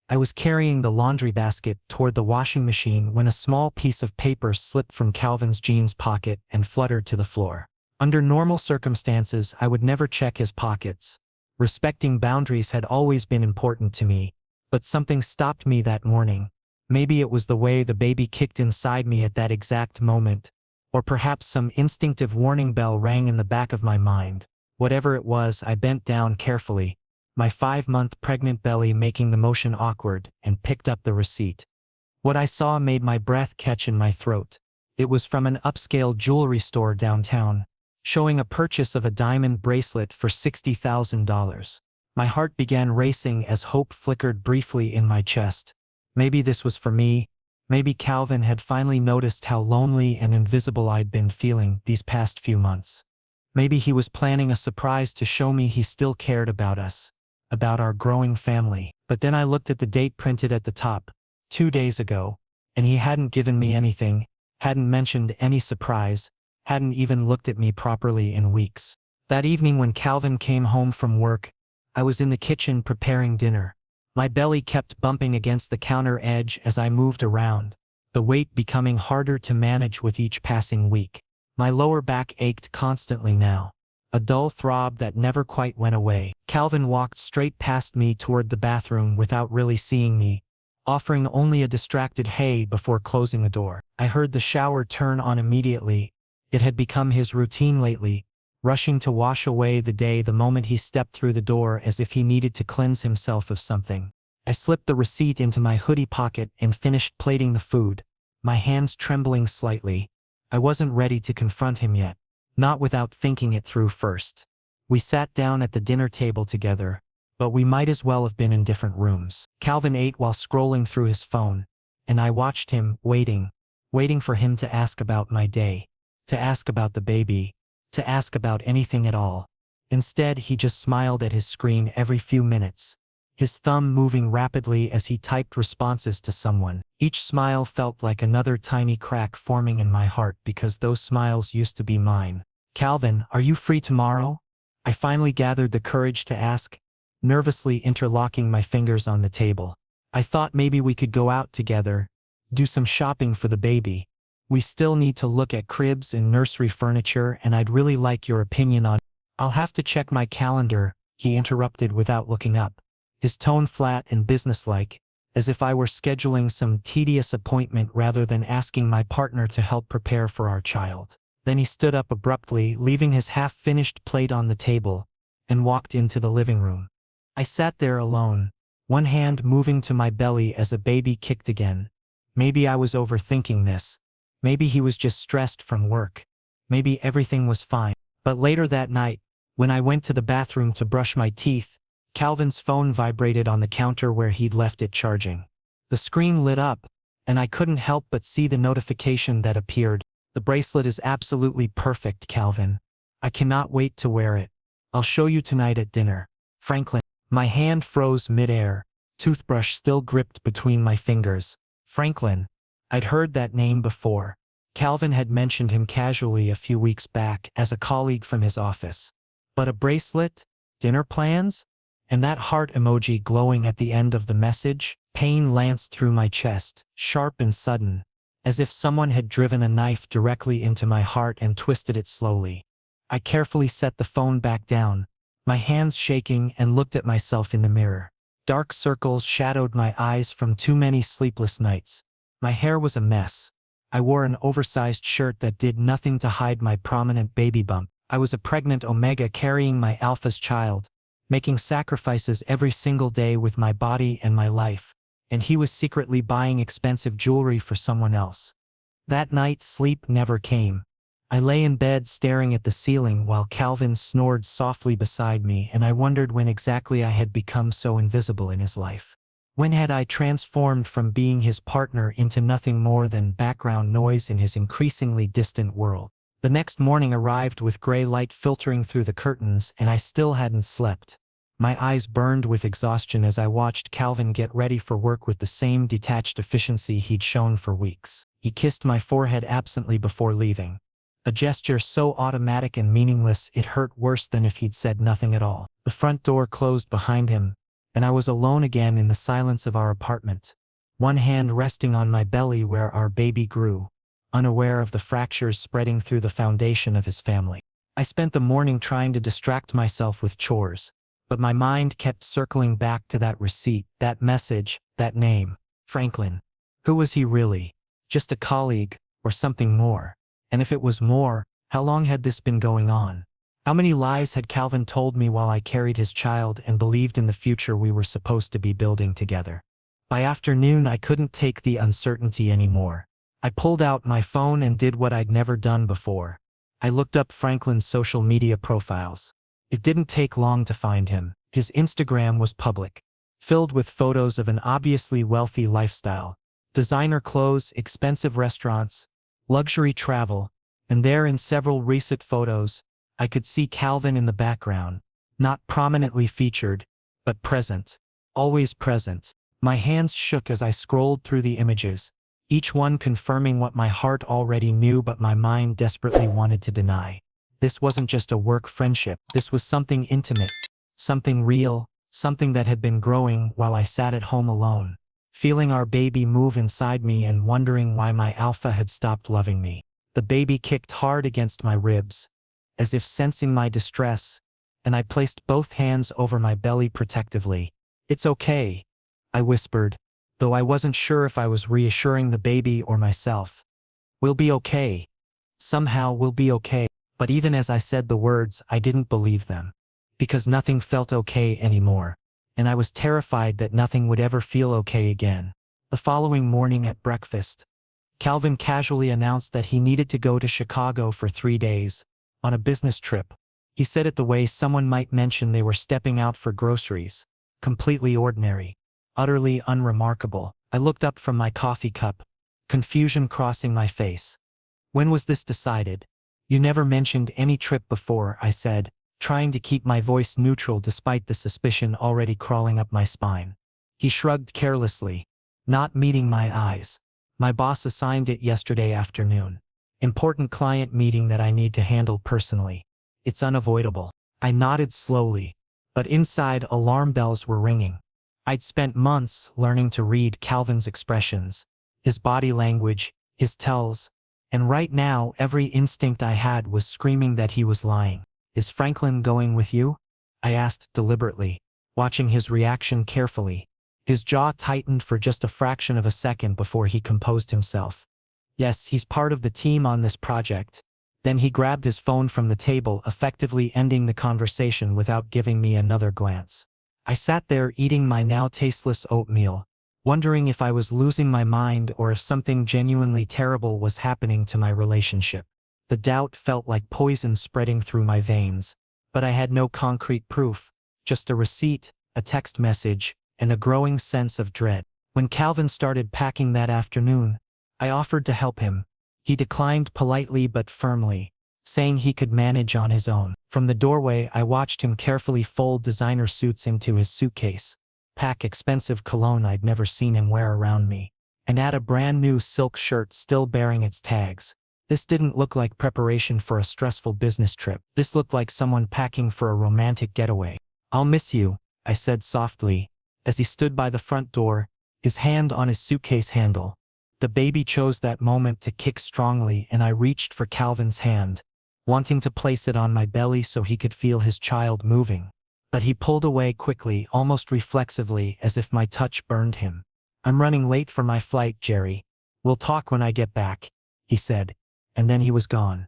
I was carrying the laundry basket toward the washing machine when a small piece of paper slipped from Calvin's jeans pocket and fluttered to the floor. Under normal circumstances, I would never check his pockets. Respecting boundaries had always been important to me, but something stopped me that morning. Maybe it was the way the baby kicked inside me at that exact moment, or perhaps some instinctive warning bell rang in the back of my mind. Whatever it was, I bent down carefully, my 5-month pregnant belly making the motion awkward, and picked up the receipt. What I saw made my breath catch in my throat. It was from an upscale jewelry store downtown, showing a purchase of a diamond bracelet for $60,000. My heart began racing as hope flickered briefly in my chest. Maybe this was for me. Maybe Calvin had finally noticed how lonely and invisible I'd been feeling these past few months. Maybe he was planning a surprise to show me he still cared about us, about our growing family. But then I looked at the date printed at the top, 2 days ago, and he hadn't given me anything, hadn't mentioned any surprise, hadn't even looked at me properly in weeks. That evening when Calvin came home from work, I was in the kitchen preparing dinner. My belly kept bumping against the counter edge as I moved around, the weight becoming harder to manage with each passing week. My lower back ached constantly now, a dull throb that never quite went away. Calvin walked straight past me toward the bathroom without really seeing me, offering only a distracted "hey" before closing the door. I heard the shower turn on immediately. It had become his routine lately, rushing to wash away the day the moment he stepped through the door as if he needed to cleanse himself of something. I slipped the receipt into my hoodie pocket and finished plating the food, my hands trembling slightly. I wasn't ready to confront him yet, not without thinking it through first. We sat down at the dinner table together, but we might as well have been in different rooms. Calvin ate while scrolling through his phone, and I watched him, waiting for him to ask about my day, to ask about the baby, to ask about anything at all. Instead, he just smiled at his screen every few minutes, his thumb moving rapidly as he typed responses to someone. Each smile felt like another tiny crack forming in my heart because those smiles used to be mine. "Calvin, are you free tomorrow?" I finally gathered the courage to ask, nervously interlocking my fingers on the table. "I thought maybe we could go out together, do some shopping for the baby. We still need to look at cribs and nursery furniture, and I'd really like your opinion on—" "I'll have to check my calendar," he interrupted without looking up, his tone flat and businesslike, as if I were scheduling some tedious appointment rather than asking my partner to help prepare for our child. Then he stood up abruptly, leaving his half-finished plate on the table, and walked into the living room. I sat there alone, one hand moving to my belly as the baby kicked again. Maybe I was overthinking this. Maybe he was just stressed from work. Maybe everything was fine. But later that night, when I went to the bathroom to brush my teeth, Calvin's phone vibrated on the counter where he'd left it charging. The screen lit up, and I couldn't help but see the notification that appeared. "The bracelet is absolutely perfect, Calvin. I cannot wait to wear it. I'll show you tonight at dinner. Franklin." My hand froze mid-air, toothbrush still gripped between my fingers. Franklin. I'd heard that name before. Calvin had mentioned him casually a few weeks back as a colleague from his office. But a bracelet? Dinner plans? And that heart emoji glowing at the end of the message? Pain lanced through my chest, sharp and sudden, as if someone had driven a knife directly into my heart and twisted it slowly. I carefully set the phone back down, my hands shaking, and looked at myself in the mirror. Dark circles shadowed my eyes from too many sleepless nights. My hair was a mess. I wore an oversized shirt that did nothing to hide my prominent baby bump. I was a pregnant omega carrying my alpha's child, making sacrifices every single day with my body and my life, and he was secretly buying expensive jewelry for someone else. That night, sleep never came. I lay in bed staring at the ceiling while Calvin snored softly beside me, and I wondered when exactly I had become so invisible in his life. When had I transformed from being his partner into nothing more than background noise in his increasingly distant world? The next morning arrived with gray light filtering through the curtains, and I still hadn't slept. My eyes burned with exhaustion as I watched Calvin get ready for work with the same detached efficiency he'd shown for weeks. He kissed my forehead absently before leaving, a gesture so automatic and meaningless it hurt worse than if he'd said nothing at all. The front door closed behind him, and I was alone again in the silence of our apartment, one hand resting on my belly where our baby grew, unaware of the fractures spreading through the foundation of his family. I spent the morning trying to distract myself with chores, but my mind kept circling back to that receipt, that message, that name, Franklin. Who was he really? Just a colleague, or something more? And if it was more, how long had this been going on? How many lies had Calvin told me while I carried his child and believed in the future we were supposed to be building together? By afternoon, I couldn't take the uncertainty anymore. I pulled out my phone and did what I'd never done before. I looked up Franklin's social media profiles. It didn't take long to find him. His Instagram was public, filled with photos of an obviously wealthy lifestyle, designer clothes, expensive restaurants, luxury travel, and there in several recent photos, I could see Calvin in the background, not prominently featured, but present, always present. My hands shook as I scrolled through the images, each one confirming what my heart already knew but my mind desperately wanted to deny. This wasn't just a work friendship, this was something intimate, something real, something that had been growing while I sat at home alone, feeling our baby move inside me and wondering why my alpha had stopped loving me. The baby kicked hard against my ribs, as if sensing my distress, and I placed both hands over my belly protectively. "It's okay," I whispered, though I wasn't sure if I was reassuring the baby or myself. "We'll be okay. Somehow we'll be okay." But even as I said the words, I didn't believe them. Because nothing felt okay anymore, and I was terrified that nothing would ever feel okay again. The following morning at breakfast, Calvin casually announced that he needed to go to Chicago for 3 days, on a business trip. He said it the way someone might mention they were stepping out for groceries. Completely ordinary. Utterly unremarkable. I looked up from my coffee cup, confusion crossing my face. "When was this decided?" "You never mentioned any trip before," I said, trying to keep my voice neutral despite the suspicion already crawling up my spine. He shrugged carelessly, not meeting my eyes. "My boss assigned it yesterday afternoon. Important client meeting that I need to handle personally. It's unavoidable." I nodded slowly, but inside alarm bells were ringing. I'd spent months learning to read Calvin's expressions, his body language, his tells, and right now every instinct I had was screaming that he was lying. "Is Franklin going with you?" I asked deliberately, watching his reaction carefully. His jaw tightened for just a fraction of a second before he composed himself. "Yes, he's part of the team on this project." Then he grabbed his phone from the table, effectively ending the conversation without giving me another glance. I sat there eating my now tasteless oatmeal, wondering if I was losing my mind or if something genuinely terrible was happening to my relationship. The doubt felt like poison spreading through my veins, but I had no concrete proof, just a receipt, a text message, and a growing sense of dread. When Calvin started packing that afternoon, I offered to help him. He declined politely but firmly, saying he could manage on his own. From the doorway, I watched him carefully fold designer suits into his suitcase, pack expensive cologne I'd never seen him wear around me, and add a brand new silk shirt still bearing its tags. This didn't look like preparation for a stressful business trip. This looked like someone packing for a romantic getaway. "I'll miss you," I said softly, as he stood by the front door, his hand on his suitcase handle. The baby chose that moment to kick strongly, and I reached for Calvin's hand, wanting to place it on my belly so he could feel his child moving. But he pulled away quickly, almost reflexively, as if my touch burned him. "I'm running late for my flight, Jerry. We'll talk when I get back," he said, and then he was gone.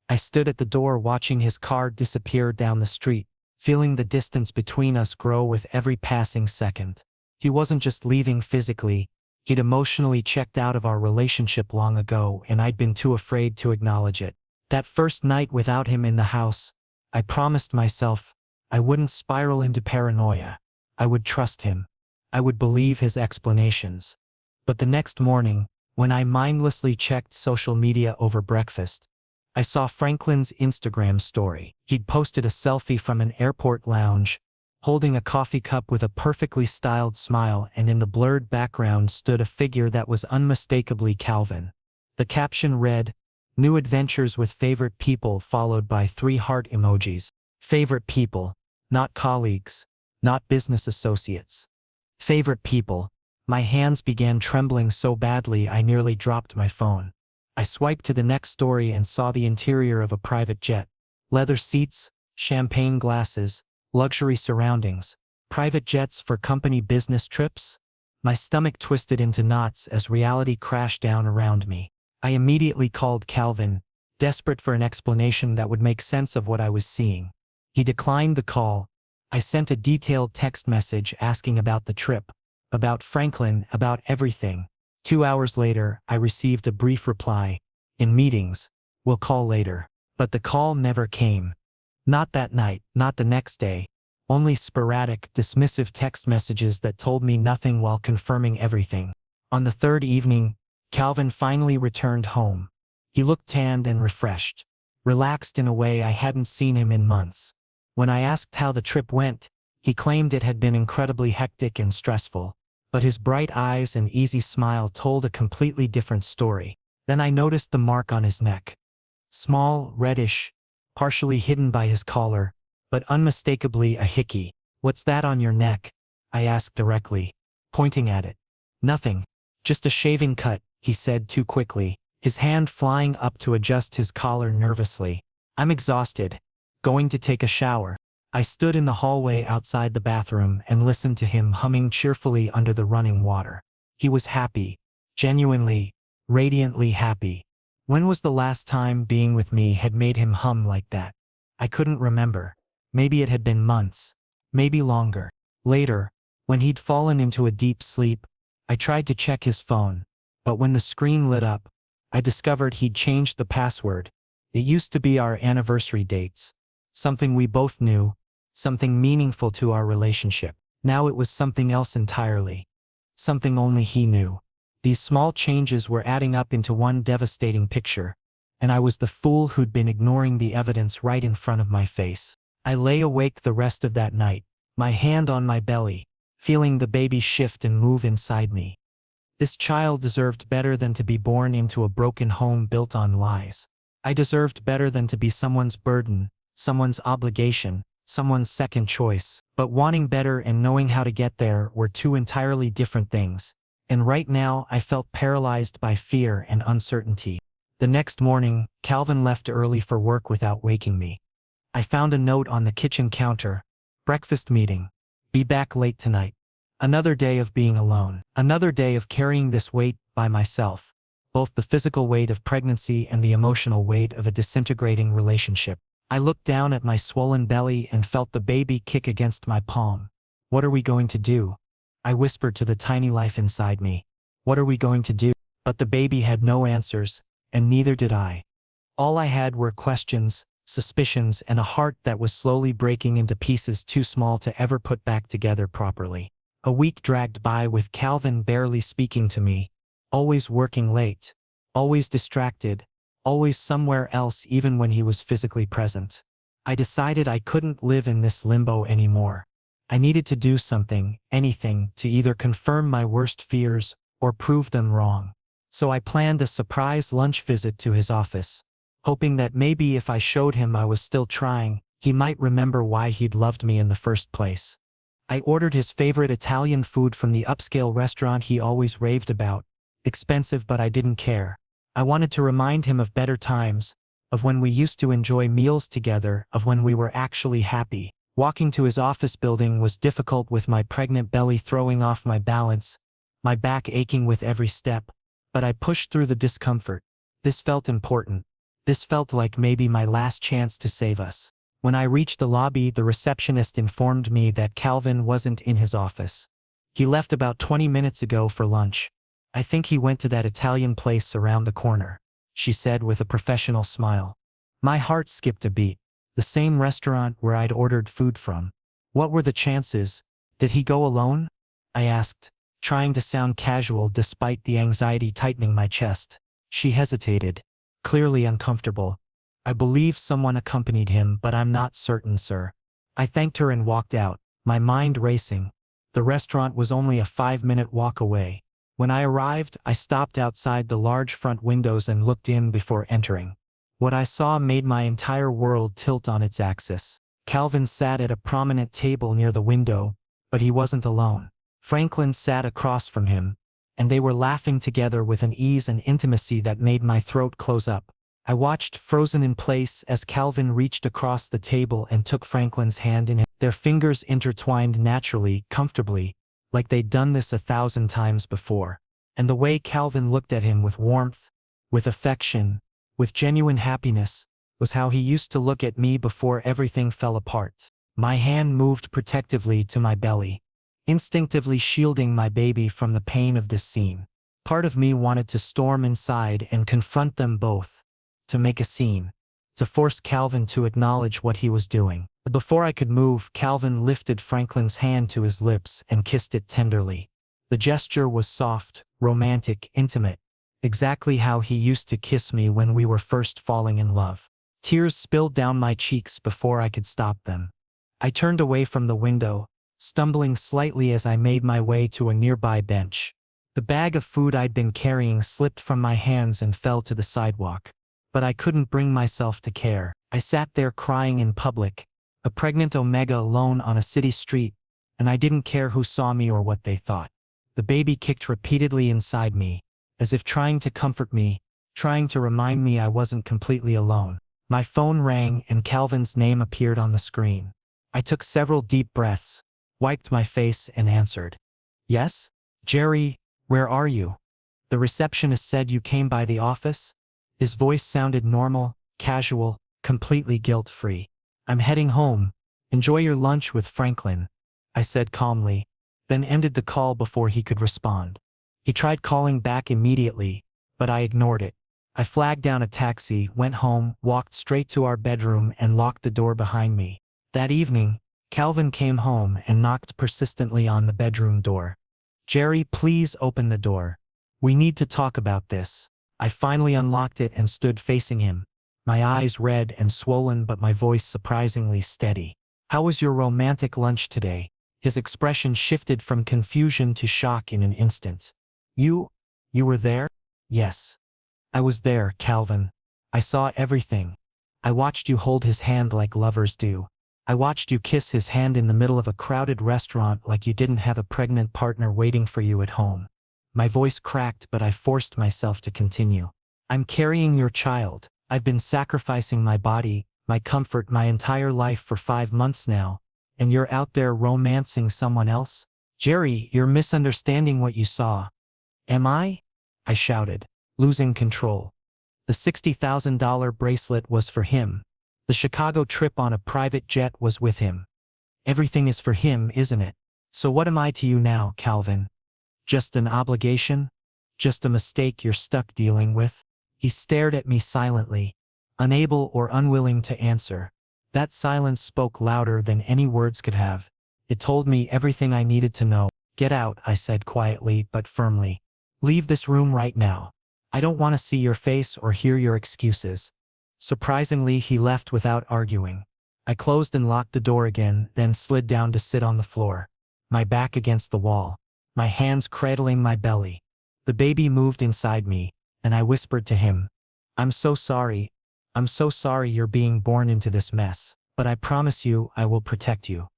I stood at the door watching his car disappear down the street, feeling the distance between us grow with every passing second. He wasn't just leaving physically, he'd emotionally checked out of our relationship long ago, and I'd been too afraid to acknowledge it. That first night without him in the house, I promised myself I wouldn't spiral into paranoia. I would trust him. I would believe his explanations. But the next morning, when I mindlessly checked social media over breakfast, I saw Franklin's Instagram story. He'd posted a selfie from an airport lounge, holding a coffee cup with a perfectly styled smile, and in the blurred background stood a figure that was unmistakably Calvin. The caption read, "New adventures with favorite people," followed by 3 heart emojis. Favorite people, not colleagues, not business associates. Favorite people. My hands began trembling so badly I nearly dropped my phone. I swiped to the next story and saw the interior of a private jet. Leather seats, champagne glasses, luxury surroundings. Private jets for company business trips? My stomach twisted into knots as reality crashed down around me. I immediately called Calvin, desperate for an explanation that would make sense of what I was seeing. He declined the call. I sent a detailed text message asking about the trip, about Franklin, about everything. 2 hours later, I received a brief reply. In meetings. We'll call later. But the call never came. Not that night, not the next day. Only sporadic, dismissive text messages that told me nothing while confirming everything. On the third evening, Calvin finally returned home. He looked tanned and refreshed, relaxed in a way I hadn't seen him in months. When I asked how the trip went, he claimed it had been incredibly hectic and stressful, but his bright eyes and easy smile told a completely different story. Then I noticed the mark on his neck. Small, reddish, partially hidden by his collar, but unmistakably a hickey. What's that on your neck? I asked directly, pointing at it. Nothing. Just a shaving cut, he said too quickly, his hand flying up to adjust his collar nervously. I'm exhausted. Going to take a shower. I stood in the hallway outside the bathroom and listened to him humming cheerfully under the running water. He was happy. Genuinely, radiantly happy. When was the last time being with me had made him hum like that? I couldn't remember. Maybe it had been months. Maybe longer. Later, when he'd fallen into a deep sleep, I tried to check his phone, but when the screen lit up, I discovered he'd changed the password. It used to be our anniversary dates. Something we both knew, something meaningful to our relationship. Now it was something else entirely. Something only he knew. These small changes were adding up into one devastating picture, and I was the fool who'd been ignoring the evidence right in front of my face. I lay awake the rest of that night, my hand on my belly, feeling the baby shift and move inside me. This child deserved better than to be born into a broken home built on lies. I deserved better than to be someone's burden, someone's obligation, someone's second choice. But wanting better and knowing how to get there were two entirely different things. And right now I felt paralyzed by fear and uncertainty. The next morning, Calvin left early for work without waking me. I found a note on the kitchen counter. Breakfast meeting. Be back late tonight. Another day of being alone. Another day of carrying this weight by myself. Both the physical weight of pregnancy and the emotional weight of a disintegrating relationship. I looked down at my swollen belly and felt the baby kick against my palm. What are we going to do? I whispered to the tiny life inside me. What are we going to do? But the baby had no answers, and neither did I. All I had were questions, suspicions, and a heart that was slowly breaking into pieces too small to ever put back together properly. A week dragged by with Calvin barely speaking to me, always working late, always distracted, always somewhere else even when he was physically present. I decided I couldn't live in this limbo anymore. I needed to do something, anything, to either confirm my worst fears or prove them wrong. So I planned a surprise lunch visit to his office, hoping that maybe if I showed him I was still trying, he might remember why he'd loved me in the first place. I ordered his favorite Italian food from the upscale restaurant he always raved about. Expensive, but I didn't care. I wanted to remind him of better times, of when we used to enjoy meals together, of when we were actually happy. Walking to his office building was difficult with my pregnant belly throwing off my balance, my back aching with every step, but I pushed through the discomfort. This felt important. This felt like maybe my last chance to save us. When I reached the lobby, the receptionist informed me that Calvin wasn't in his office. He left about 20 minutes ago for lunch. I think he went to that Italian place around the corner, she said with a professional smile. My heart skipped a beat. The same restaurant where I'd ordered food from. What were the chances? Did he go alone? I asked, trying to sound casual despite the anxiety tightening my chest. She hesitated, clearly uncomfortable. I believe someone accompanied him, but I'm not certain, sir. I thanked her and walked out, my mind racing. The restaurant was only a 5-minute walk away. When I arrived, I stopped outside the large front windows and looked in before entering. What I saw made my entire world tilt on its axis. Calvin sat at a prominent table near the window, but he wasn't alone. Franklin sat across from him, and they were laughing together with an ease and intimacy that made my throat close up. I watched, frozen in place, as Calvin reached across the table and took Franklin's hand in his. Their fingers intertwined naturally, comfortably, like they'd done this 1,000 times before. And the way Calvin looked at him with warmth, with affection, with genuine happiness, was how he used to look at me before everything fell apart. My hand moved protectively to my belly, instinctively shielding my baby from the pain of this scene. Part of me wanted to storm inside and confront them both, to make a scene, to force Calvin to acknowledge what he was doing. But before I could move, Calvin lifted Franklin's hand to his lips and kissed it tenderly. The gesture was soft, romantic, intimate, exactly how he used to kiss me when we were first falling in love. Tears spilled down my cheeks before I could stop them. I turned away from the window, stumbling slightly as I made my way to a nearby bench. The bag of food I'd been carrying slipped from my hands and fell to the sidewalk. But I couldn't bring myself to care. I sat there crying in public, a pregnant Omega alone on a city street, and I didn't care who saw me or what they thought. The baby kicked repeatedly inside me, as if trying to comfort me, trying to remind me I wasn't completely alone. My phone rang and Calvin's name appeared on the screen. I took several deep breaths, wiped my face and answered. Yes? Jerry, where are you? The receptionist said you came by the office? His voice sounded normal, casual, completely guilt-free. I'm heading home. Enjoy your lunch with Franklin, I said calmly, then ended the call before he could respond. He tried calling back immediately, but I ignored it. I flagged down a taxi, went home, walked straight to our bedroom and locked the door behind me. That evening, Calvin came home and knocked persistently on the bedroom door. Jerry, please open the door. We need to talk about this. I finally unlocked it and stood facing him, my eyes red and swollen but my voice surprisingly steady. How was your romantic lunch today? His expression shifted from confusion to shock in an instant. You were there? Yes. I was there, Calvin. I saw everything. I watched you hold his hand like lovers do. I watched you kiss his hand in the middle of a crowded restaurant like you didn't have a pregnant partner waiting for you at home. My voice cracked, but I forced myself to continue. I'm carrying your child. I've been sacrificing my body, my comfort, my entire life for 5 months now, and you're out there romancing someone else? Jerry, you're misunderstanding what you saw. Am I? I shouted, losing control. The $60,000 bracelet was for him. The Chicago trip on a private jet was with him. Everything is for him, isn't it? So what am I to you now, Calvin? Just an obligation? Just a mistake you're stuck dealing with? He stared at me silently, unable or unwilling to answer. That silence spoke louder than any words could have. It told me everything I needed to know. Get out, I said quietly but firmly. Leave this room right now. I don't want to see your face or hear your excuses. Surprisingly, he left without arguing. I closed and locked the door again, then slid down to sit on the floor, my back against the wall, my hands cradling my belly. The baby moved inside me, and I whispered to him, I'm so sorry. I'm so sorry you're being born into this mess, but I promise you I will protect you.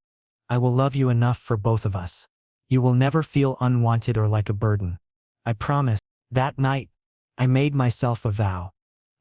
I will love you enough for both of us. You will never feel unwanted or like a burden. I promise. That night, I made myself a vow.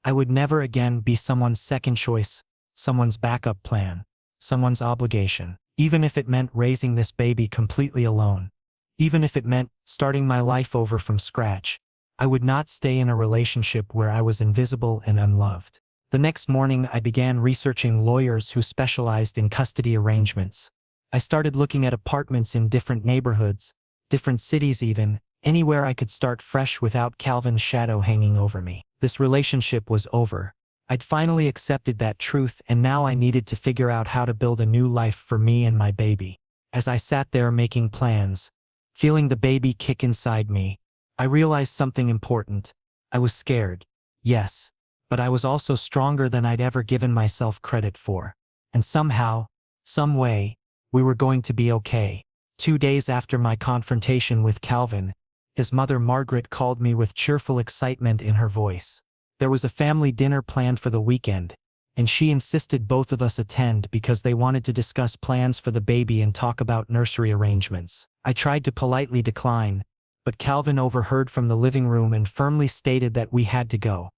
I would never again be someone's second choice, someone's backup plan, someone's obligation, even if it meant raising this baby completely alone. Even if it meant starting my life over from scratch. I would not stay in a relationship where I was invisible and unloved. The next morning, I began researching lawyers who specialized in custody arrangements. I started looking at apartments in different neighborhoods, different cities even, anywhere I could start fresh without Calvin's shadow hanging over me. This relationship was over. I'd finally accepted that truth, and now I needed to figure out how to build a new life for me and my baby. As I sat there making plans, feeling the baby kick inside me, I realized something important. I was scared, yes, but I was also stronger than I'd ever given myself credit for. And somehow, some way, we were going to be okay. 2 days after my confrontation with Calvin, his mother Margaret called me with cheerful excitement in her voice. There was a family dinner planned for the weekend, and she insisted both of us attend because they wanted to discuss plans for the baby and talk about nursery arrangements. I tried to politely decline, but Calvin overheard from the living room and firmly stated that we had to go.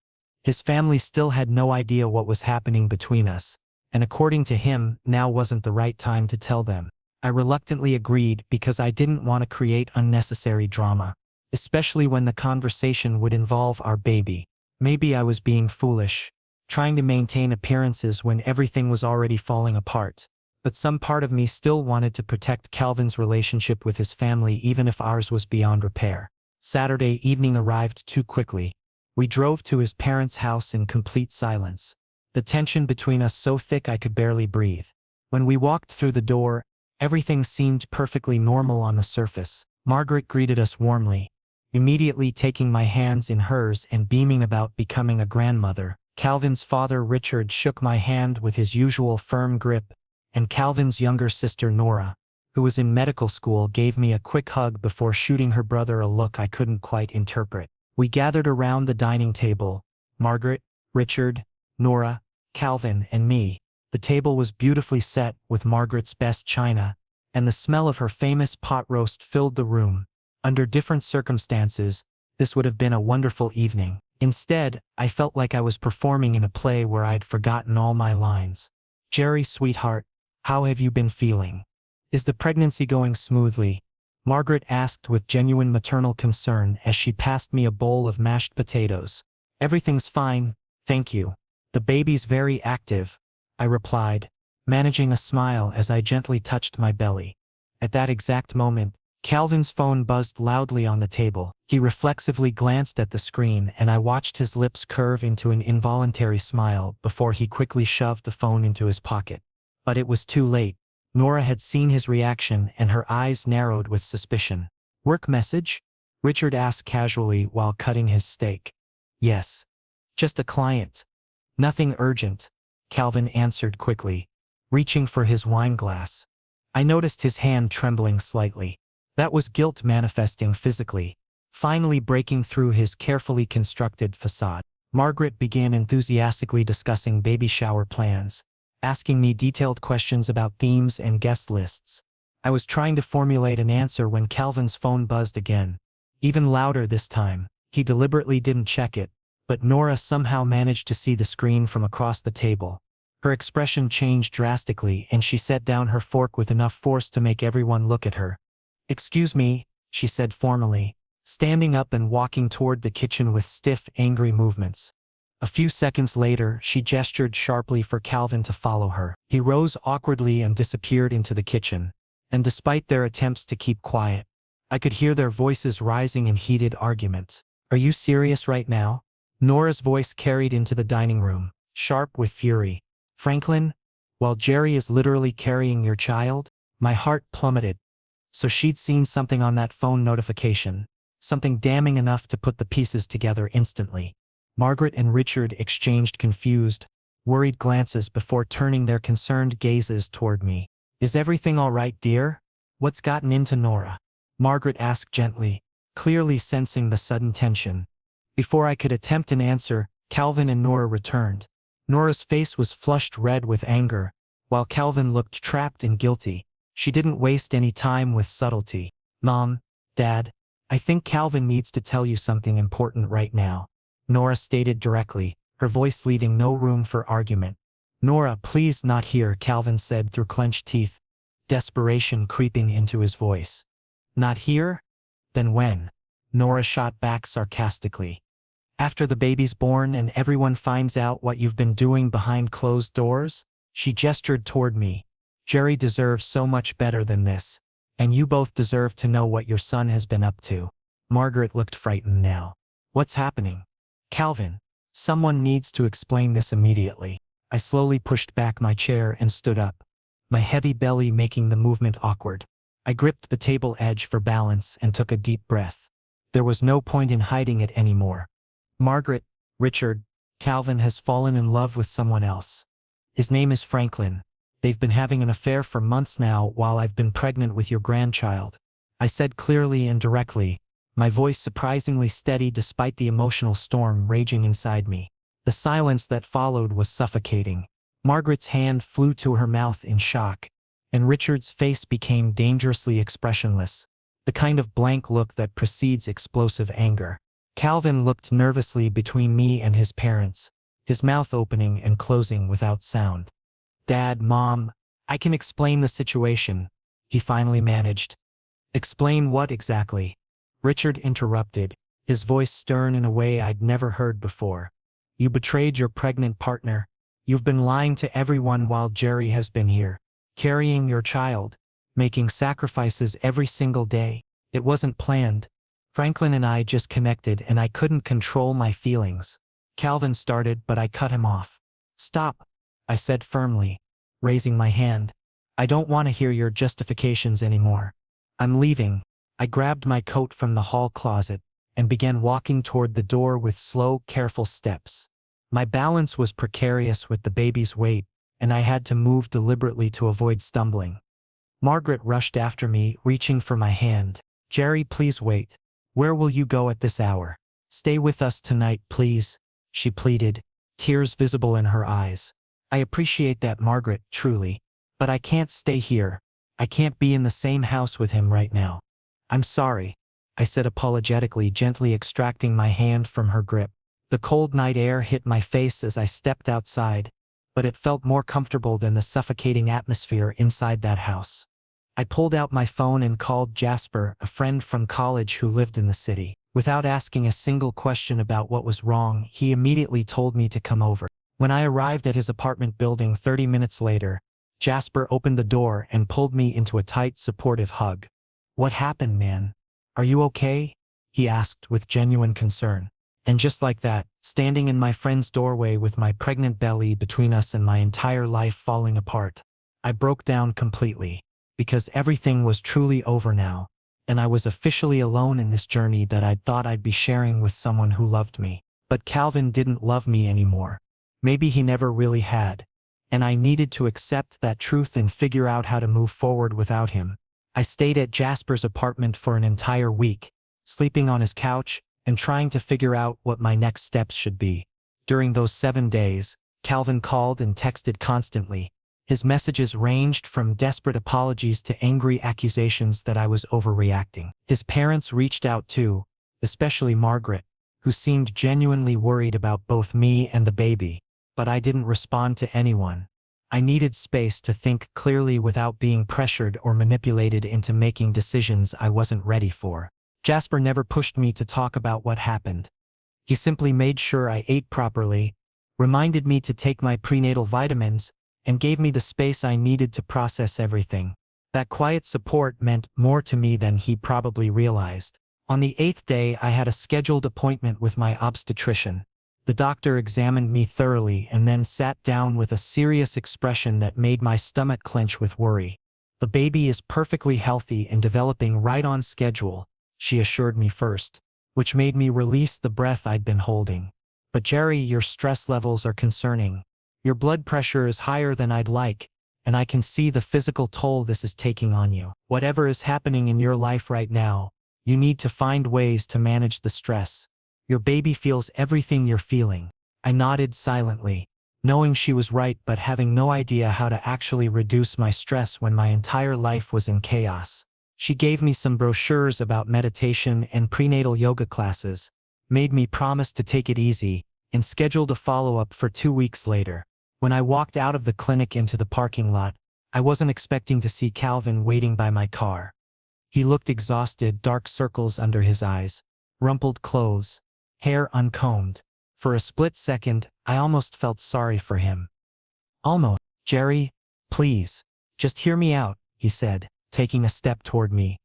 His family still had no idea what was happening between us, and according to him, now wasn't the right time to tell them. I reluctantly agreed because I didn't want to create unnecessary drama, especially when the conversation would involve our baby. Maybe I was being foolish, trying to maintain appearances when everything was already falling apart. But some part of me still wanted to protect Calvin's relationship with his family even if ours was beyond repair. Saturday evening arrived too quickly. We drove to his parents' house in complete silence. The tension between us so thick I could barely breathe. When we walked through the door, everything seemed perfectly normal on the surface. Margaret greeted us warmly, immediately taking my hands in hers and beaming about becoming a grandmother. Calvin's father Richard shook my hand with his usual firm grip, and Calvin's younger sister Nora, who was in medical school, gave me a quick hug before shooting her brother a look I couldn't quite interpret. We gathered around the dining table, Margaret, Richard, Nora, Calvin, and me. The table was beautifully set with Margaret's best china, and the smell of her famous pot roast filled the room. Under different circumstances, this would have been a wonderful evening. Instead, I felt like I was performing in a play where I'd forgotten all my lines. "Jerry, sweetheart, how have you been feeling? Is the pregnancy going smoothly?" Margaret asked with genuine maternal concern as she passed me a bowl of mashed potatoes. "Everything's fine, thank you. The baby's very active," I replied, managing a smile as I gently touched my belly. At that exact moment, Calvin's phone buzzed loudly on the table. He reflexively glanced at the screen and I watched his lips curve into an involuntary smile before he quickly shoved the phone into his pocket. But it was too late. Nora had seen his reaction and her eyes narrowed with suspicion. "Work message?" Richard asked casually while cutting his steak. "Yes. Just a client. Nothing urgent," Calvin answered quickly, reaching for his wine glass. I noticed his hand trembling slightly. That was guilt manifesting physically, finally breaking through his carefully constructed facade. Margaret began enthusiastically discussing baby shower plans, asking me detailed questions about themes and guest lists. I was trying to formulate an answer when Calvin's phone buzzed again, even louder this time. He deliberately didn't check it, but Nora somehow managed to see the screen from across the table. Her expression changed drastically and she set down her fork with enough force to make everyone look at her. "Excuse me," she said formally, standing up and walking toward the kitchen with stiff, angry movements. A few seconds later, she gestured sharply for Calvin to follow her. He rose awkwardly and disappeared into the kitchen, and despite their attempts to keep quiet, I could hear their voices rising in heated argument. "Are you serious right now?" Nora's voice carried into the dining room, sharp with fury. "Franklin, while Jerry is literally carrying your child?" My heart plummeted. So she'd seen something on that phone notification, something damning enough to put the pieces together instantly. Margaret and Richard exchanged confused, worried glances before turning their concerned gazes toward me. "Is everything all right, dear? What's gotten into Nora?" Margaret asked gently, clearly sensing the sudden tension. Before I could attempt an answer, Calvin and Nora returned. Nora's face was flushed red with anger, while Calvin looked trapped and guilty. She didn't waste any time with subtlety. "Mom, Dad, I think Calvin needs to tell you something important right now," Nora stated directly, her voice leaving no room for argument. "Nora, please not here," Calvin said through clenched teeth, desperation creeping into his voice. "Not here? Then when?" Nora shot back sarcastically. "After the baby's born and everyone finds out what you've been doing behind closed doors?" She gestured toward me. "Jerry deserves so much better than this, and you both deserve to know what your son has been up to." Margaret looked frightened now. "What's happening?" "Calvin, someone needs to explain this immediately." I slowly pushed back my chair and stood up, my heavy belly making the movement awkward. I gripped the table edge for balance and took a deep breath. There was no point in hiding it anymore. "Margaret, Richard, Calvin has fallen in love with someone else. His name is Franklin. They've been having an affair for months now while I've been pregnant with your grandchild," I said clearly and directly, my voice surprisingly steady despite the emotional storm raging inside me. The silence that followed was suffocating. Margaret's hand flew to her mouth in shock, and Richard's face became dangerously expressionless, the kind of blank look that precedes explosive anger. Calvin looked nervously between me and his parents, his mouth opening and closing without sound. "Dad, Mom, I can explain the situation," he finally managed. "Explain what exactly?" Richard interrupted, his voice stern in a way I'd never heard before. "You betrayed your pregnant partner. You've been lying to everyone while Jerry has been here, carrying your child, making sacrifices every single day. It wasn't planned. Franklin and I just connected and I couldn't control my feelings." Calvin started, but I cut him off. "Stop," I said firmly, raising my hand. "I don't want to hear your justifications anymore. I'm leaving." I grabbed my coat from the hall closet and began walking toward the door with slow, careful steps. My balance was precarious with the baby's weight, and I had to move deliberately to avoid stumbling. Margaret rushed after me, reaching for my hand. "Jerry, please wait. Where will you go at this hour? Stay with us tonight, please," she pleaded, tears visible in her eyes. "I appreciate that, Margaret, truly. But I can't stay here. I can't be in the same house with him right now." "I'm sorry," I said apologetically, gently extracting my hand from her grip. The cold night air hit my face as I stepped outside, but it felt more comfortable than the suffocating atmosphere inside that house. I pulled out my phone and called Jasper, a friend from college who lived in the city. Without asking a single question about what was wrong, he immediately told me to come over. When I arrived at his apartment building 30 minutes later, Jasper opened the door and pulled me into a tight, supportive hug. "What happened, man? Are you okay?" he asked with genuine concern. And just like that, standing in my friend's doorway with my pregnant belly between us and my entire life falling apart, I broke down completely, because everything was truly over now, and I was officially alone in this journey that I'd thought I'd be sharing with someone who loved me. But Calvin didn't love me anymore. Maybe he never really had, and I needed to accept that truth and figure out how to move forward without him. I stayed at Jasper's apartment for an entire week, sleeping on his couch and trying to figure out what my next steps should be. During those 7 days, Calvin called and texted constantly. His messages ranged from desperate apologies to angry accusations that I was overreacting. His parents reached out too, especially Margaret, who seemed genuinely worried about both me and the baby, but I didn't respond to anyone. I needed space to think clearly without being pressured or manipulated into making decisions I wasn't ready for. Jasper never pushed me to talk about what happened. He simply made sure I ate properly, reminded me to take my prenatal vitamins, and gave me the space I needed to process everything. That quiet support meant more to me than he probably realized. On the 8th day, I had a scheduled appointment with my obstetrician. The doctor examined me thoroughly and then sat down with a serious expression that made my stomach clench with worry. "The baby is perfectly healthy and developing right on schedule," she assured me first, which made me release the breath I'd been holding. "But Jerry, your stress levels are concerning. Your blood pressure is higher than I'd like, and I can see the physical toll this is taking on you. Whatever is happening in your life right now, you need to find ways to manage the stress. Your baby feels everything you're feeling." I nodded silently, knowing she was right but having no idea how to actually reduce my stress when my entire life was in chaos. She gave me some brochures about meditation and prenatal yoga classes, made me promise to take it easy, and scheduled a follow-up for 2 weeks later. When I walked out of the clinic into the parking lot, I wasn't expecting to see Calvin waiting by my car. He looked exhausted, dark circles under his eyes, rumpled clothes, hair uncombed. For a split second, I almost felt sorry for him. "Almost. Jerry, please, just hear me out," he said, taking a step toward me.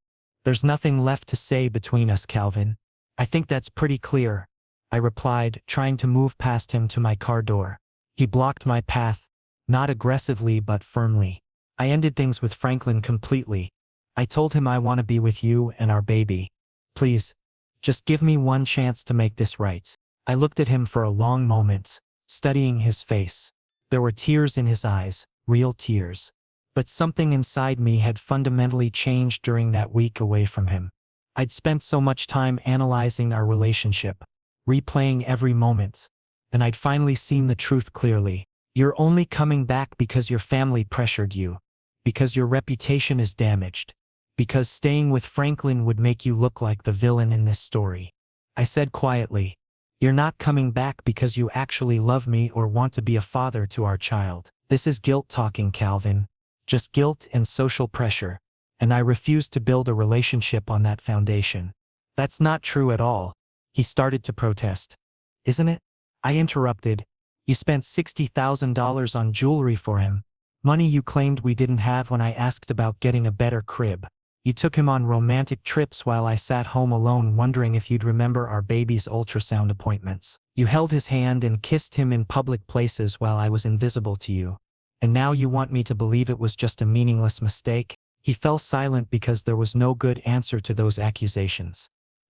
"There's nothing left to say between us, Calvin. I think that's pretty clear," I replied, trying to move past him to my car door. He blocked my path, not aggressively but firmly. "I ended things with Franklin completely. I told him I want to be with you and our baby. Please, just give me one chance to make this right." I looked at him for a long moment, studying his face. There were tears in his eyes, real tears. But something inside me had fundamentally changed during that week away from him. I'd spent so much time analyzing our relationship, replaying every moment, and I'd finally seen the truth clearly. You're only coming back because your family pressured you, because your reputation is damaged, because staying with Franklin would make you look like the villain in this story. I said quietly, "You're not coming back because you actually love me or want to be a father to our child. This is guilt talking, Calvin. Just guilt and social pressure, and I refuse to build a relationship on that foundation." "That's not true at all," he started to protest. "Isn't it?" I interrupted. "You spent $60,000 on jewelry for him, money you claimed we didn't have when I asked about getting a better crib. You took him on romantic trips while I sat home alone wondering if you'd remember our baby's ultrasound appointments. You held his hand and kissed him in public places while I was invisible to you. And now you want me to believe it was just a meaningless mistake?" He fell silent because there was no good answer to those accusations.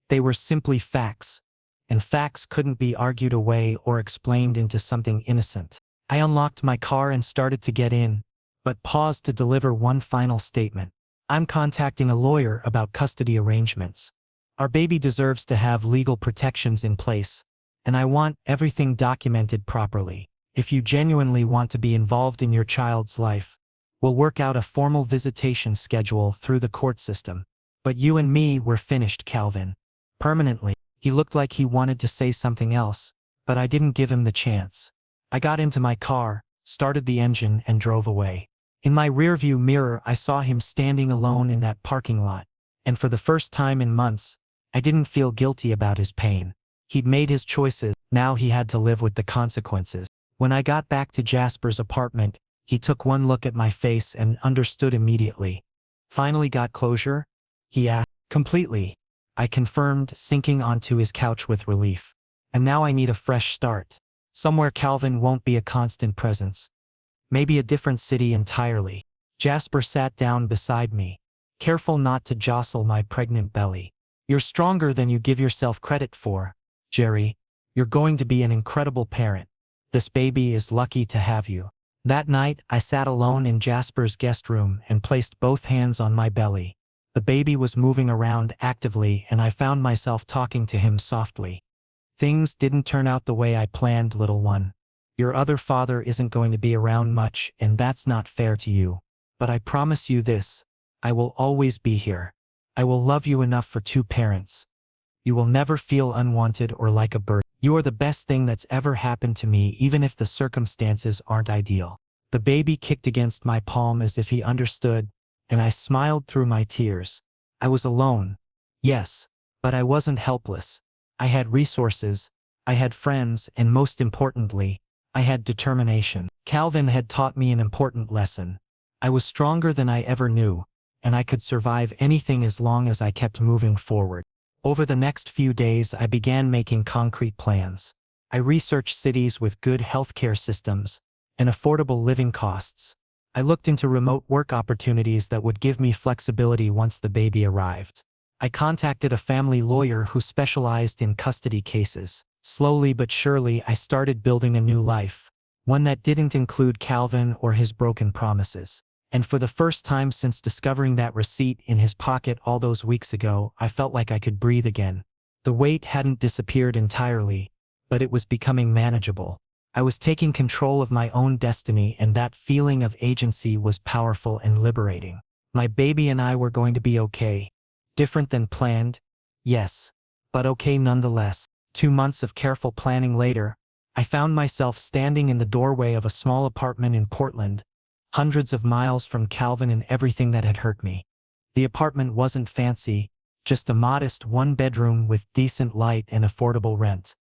They were simply facts, and facts couldn't be argued away or explained into something innocent. I unlocked my car and started to get in, but paused to deliver one final statement. "I'm contacting a lawyer about custody arrangements. Our baby deserves to have legal protections in place, and I want everything documented properly. If you genuinely want to be involved in your child's life, we'll work out a formal visitation schedule through the court system. But you and me were finished, Calvin. Permanently." He looked like he wanted to say something else, but I didn't give him the chance. I got into my car, started the engine, and drove away. In my rearview mirror I saw him standing alone in that parking lot, and for the first time in months, I didn't feel guilty about his pain. He'd made his choices, now he had to live with the consequences. When I got back to Jasper's apartment, he took one look at my face and understood immediately. "Finally got closure?" he asked. "Completely," I confirmed, sinking onto his couch with relief. "And now I need a fresh start. Somewhere Calvin won't be a constant presence. Maybe a different city entirely." Jasper sat down beside me, careful not to jostle my pregnant belly. "You're stronger than you give yourself credit for, Jerry. You're going to be an incredible parent. This baby is lucky to have you." That night, I sat alone in Jasper's guest room and placed both hands on my belly. The baby was moving around actively and I found myself talking to him softly. "Things didn't turn out the way I planned, little one. Your other father isn't going to be around much, and that's not fair to you. But I promise you this, I will always be here. I will love you enough for two parents. You will never feel unwanted or like a burden. You are the best thing that's ever happened to me, even if the circumstances aren't ideal." The baby kicked against my palm as if he understood, and I smiled through my tears. I was alone, yes, but I wasn't helpless. I had resources, I had friends, and most importantly, I had determination. Calvin had taught me an important lesson. I was stronger than I ever knew, and I could survive anything as long as I kept moving forward. Over the next few days, I began making concrete plans. I researched cities with good healthcare systems and affordable living costs. I looked into remote work opportunities that would give me flexibility once the baby arrived. I contacted a family lawyer who specialized in custody cases. Slowly but surely, I started building a new life, one that didn't include Calvin or his broken promises. And for the first time since discovering that receipt in his pocket all those weeks ago, I felt like I could breathe again. The weight hadn't disappeared entirely, but it was becoming manageable. I was taking control of my own destiny, and that feeling of agency was powerful and liberating. My baby and I were going to be okay. Different than planned, yes, but okay nonetheless. 2 months of careful planning later, I found myself standing in the doorway of a small apartment in Portland, hundreds of miles from Calvin and everything that had hurt me. The apartment wasn't fancy, just a modest one-bedroom with decent light and affordable rent.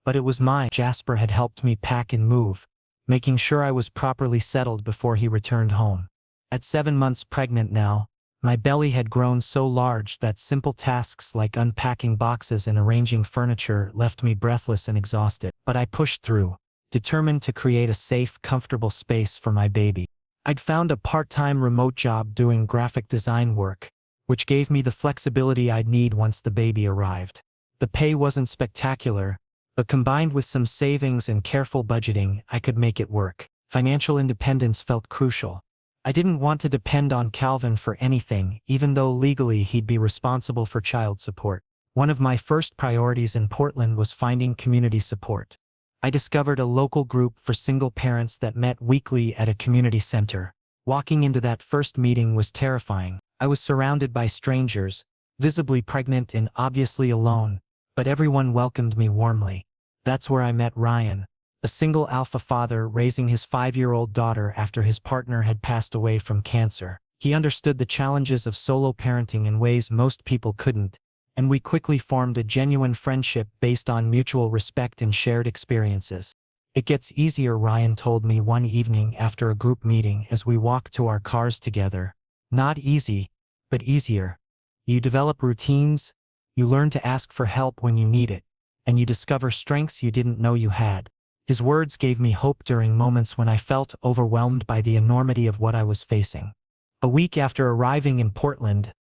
But it was mine. Jasper had helped me pack and move, making sure I was properly settled before he returned home. At 7 months pregnant now, my belly had grown so large that simple tasks like unpacking boxes and arranging furniture left me breathless and exhausted. But I pushed through, determined to create a safe, comfortable space for my baby. I'd found a part-time remote job doing graphic design work, which gave me the flexibility I'd need once the baby arrived. The pay wasn't spectacular, but combined with some savings and careful budgeting, I could make it work. Financial independence felt crucial. I didn't want to depend on Calvin for anything, even though legally he'd be responsible for child support. One of my first priorities in Portland was finding community support. I discovered a local group for single parents that met weekly at a community center. Walking into that first meeting was terrifying. I was surrounded by strangers, visibly pregnant and obviously alone, but everyone welcomed me warmly. That's where I met Ryan, a single alpha father raising his 5-year-old daughter after his partner had passed away from cancer. He understood the challenges of solo parenting in ways most people couldn't, and we quickly formed a genuine friendship based on mutual respect and shared experiences. It gets easier, Ryan told me one evening after a group meeting as we walked to our cars together. Not easy, but easier. You develop routines, you learn to ask for help when you need it, and you discover strengths you didn't know you had. His words gave me hope during moments when I felt overwhelmed by the enormity of what I was facing. A week after arriving in Portland,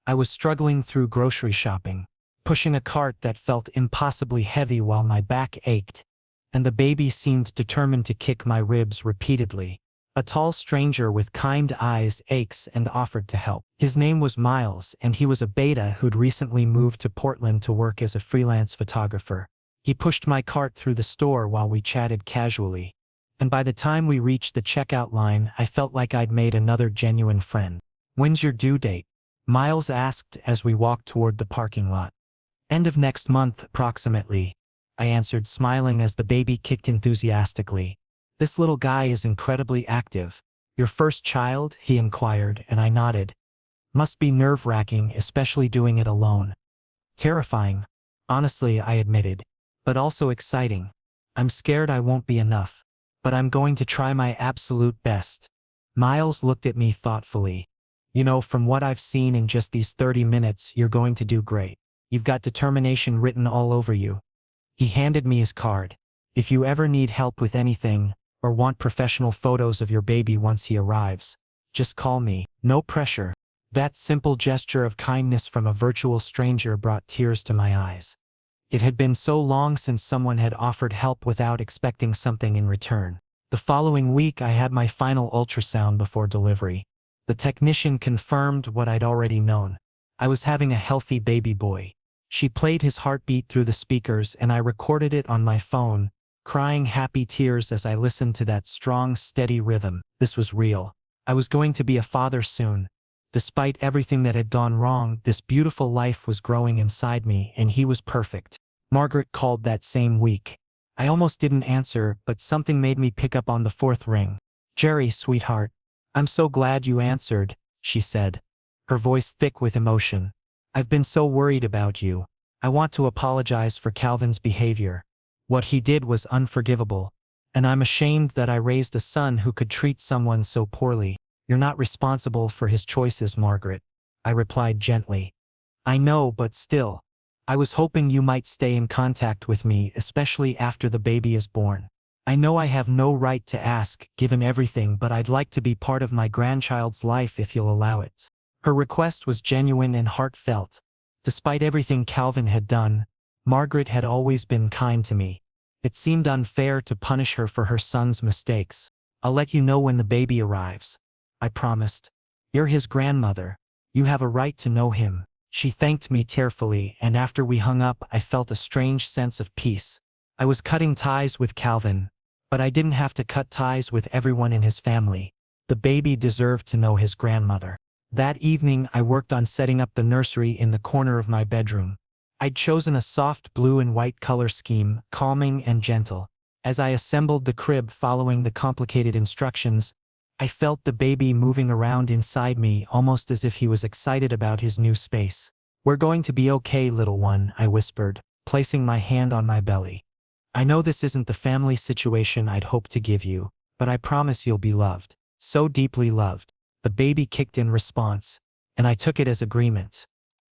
I was struggling through grocery shopping, pushing a cart that felt impossibly heavy while my back ached, and the baby seemed determined to kick my ribs repeatedly. A tall stranger with kind eyes aches and offered to help. His name was Miles, and he was a beta who'd recently moved to Portland to work as a freelance photographer. He pushed my cart through the store while we chatted casually, and by the time we reached the checkout line, I felt like I'd made another genuine friend. "When's your due date?" Miles asked as we walked toward the parking lot. "End of next month, approximately," I answered, smiling as the baby kicked enthusiastically. "This little guy is incredibly active." "Your first child?" he inquired, and I nodded. "Must be nerve-wracking, especially doing it alone." "Terrifying, honestly," I admitted, "but also exciting. I'm scared I won't be enough, but I'm going to try my absolute best." Miles looked at me thoughtfully. "You know, from what I've seen in just these 30 minutes, you're going to do great. You've got determination written all over you." He handed me his card. "If you ever need help with anything, or want professional photos of your baby once he arrives, just call me." No pressure. That simple gesture of kindness from a virtual stranger brought tears to my eyes. It had been so long since someone had offered help without expecting something in return. The following week I had my final ultrasound before delivery. The technician confirmed what I'd already known. I was having a healthy baby boy. She played his heartbeat through the speakers and I recorded it on my phone, crying happy tears as I listened to that strong, steady rhythm. This was real. I was going to be a father soon. Despite everything that had gone wrong, this beautiful life was growing inside me, and he was perfect. Margaret called that same week. I almost didn't answer, but something made me pick up on the fourth ring. "Jerry, sweetheart. I'm so glad you answered," she said, her voice thick with emotion. "I've been so worried about you. I want to apologize for Calvin's behavior. What he did was unforgivable, and I'm ashamed that I raised a son who could treat someone so poorly." "You're not responsible for his choices, Margaret," I replied gently. "I know, but still. I was hoping you might stay in contact with me, especially after the baby is born. I know I have no right to ask, given everything, but I'd like to be part of my grandchild's life if you'll allow it." Her request was genuine and heartfelt. Despite everything Calvin had done, Margaret had always been kind to me. It seemed unfair to punish her for her son's mistakes. "I'll let you know when the baby arrives," I promised. "You're his grandmother. You have a right to know him." She thanked me tearfully, and after we hung up, I felt a strange sense of peace. I was cutting ties with Calvin, but I didn't have to cut ties with everyone in his family. The baby deserved to know his grandmother. That evening, I worked on setting up the nursery in the corner of my bedroom. I'd chosen a soft blue and white color scheme, calming and gentle. As I assembled the crib following the complicated instructions, I felt the baby moving around inside me, almost as if he was excited about his new space. "We're going to be okay, little one," I whispered, placing my hand on my belly. "I know this isn't the family situation I'd hoped to give you, but I promise you'll be loved. So deeply loved." The baby kicked in response, and I took it as agreement.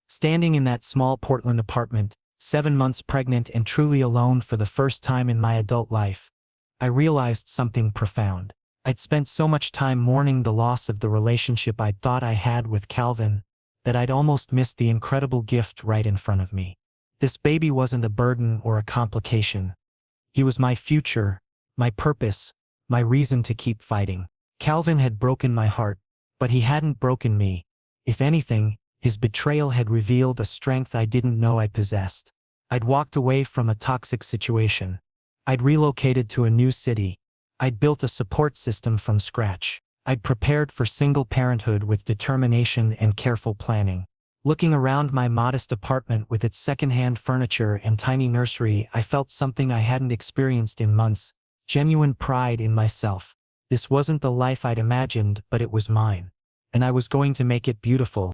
Standing in that small Portland apartment, 7 months pregnant and truly alone for the first time in my adult life, I realized something profound. I'd spent so much time mourning the loss of the relationship I'd thought I had with Calvin that I'd almost missed the incredible gift right in front of me. This baby wasn't a burden or a complication. He was my future, my purpose, my reason to keep fighting. Calvin had broken my heart, but he hadn't broken me. If anything, his betrayal had revealed a strength I didn't know I possessed. I'd walked away from a toxic situation. I'd relocated to a new city. I'd built a support system from scratch. I'd prepared for single parenthood with determination and careful planning. Looking around my modest apartment with its secondhand furniture and tiny nursery, I felt something I hadn't experienced in months: genuine pride in myself. This wasn't the life I'd imagined, but it was mine. And I was going to make it beautiful.